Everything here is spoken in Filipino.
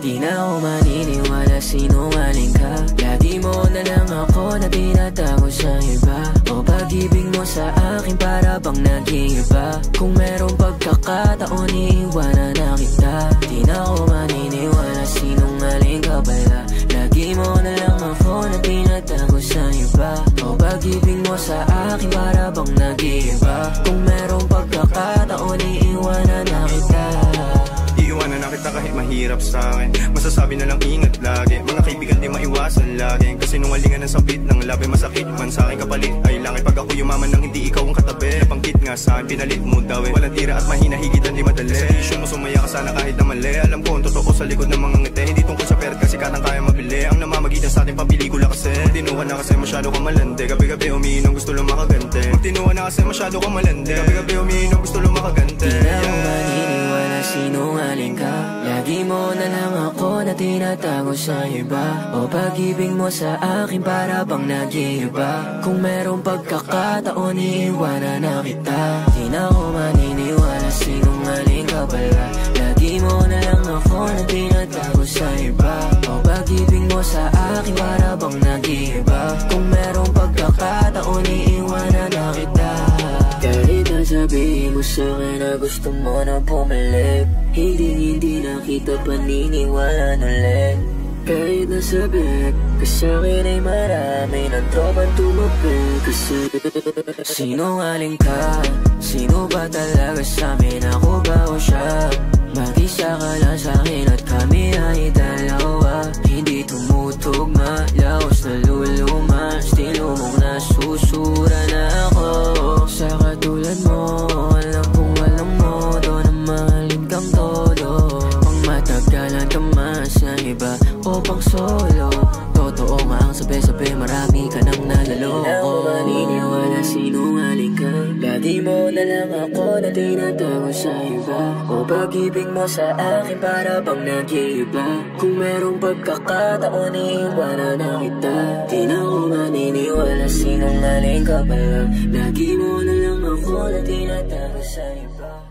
Di na ako maniniwala, sinungaling ka. Lagi mo na lang ako na tinatago sa iba. O pag-ibig mo sa akin para bang nag-iiba. Kung merong pagkakataon, iiwanan na kita. Di na ako maniniwala, sinungaling ka pala. Lagi mo na lang ako na tinatago sa iba. O pag-ibig mo sa akin para bang nag-iiba. Kung merong pagkakataon, iiwanan na kita. Iiwanan na kita kahit mahirap sa'kin. Masasabi na lang ingat lagi. Mga kaibigan di maiwasan lagi. Kasi nungalingan ng sabit ng labi. Masakit man sa'kin kapalit ay langit. Pag ako yumaman nang hindi ikaw ang katabi. Napangkit nga sa'kin, pinalit mo daw eh. Walang tira at mahina, higitan di madali. Sa issue mo sumaya ka sana kahit na mali. Alam ko ang totoo sa likod ng mga ngiti. Hindi tungkol sa pera kasi katang kaya mabili. Ang namamagitan sa ating papelikula kasi. Magtinuan na kasi masyado kang malandi. Gabi-gabi umiinom gusto lang makaganti. Magtinuan na kasi masyado kang malandi. Gabi-gabi umiinom gusto lang makaganti. Di na ako maniniwala, sinungaling ka. Lagi mo na lang ako na tinatago sa iba. O pag-ibig mo sa akin para bang nag-iiba. Kung merong pagkakataon, iiwanan na kita. Di na ako maniniwala, sinungaling ka pala. Lagi mo na lang ako na tinatago sa iba. O pag-ibig mo sa akin para bang nag-iiba. Kung merong pagkakataon, iiwanan na kita. Kahit sabihin mo sa'kin na gusto mo na bumalik, hindi na kita paniniwalaan ulit. Kahit nasabi ka sa'kin ay marami ng tropang tumapit. Kasi sinungaling ka, sino ba talaga sa'min? Ako ba o siya? Mag-isa ka lang sa'kin at kami ay dalawa. Hindi tumutugma, laos na luluma. Estilo mong nasusura na ako. Sa katulad mo, alam kong alam mo doon na mahalin kang todo. Pang matagalan ka man sa iba o pang solo. Totoo nga ang sabi-sabi, marami ka nang nalaloko. Di na ako maniniwala, sinungaling ka. Lagi mo na lang ako na tinatago sa iba. O pag-ibig mo sa akin para bang nag-iiba. Kung merong pagkakataon, iiwanan na kita. Di na ako maniniwala, sinungaling ka pala. Lagi mo na lang ako na tinatago sa iba.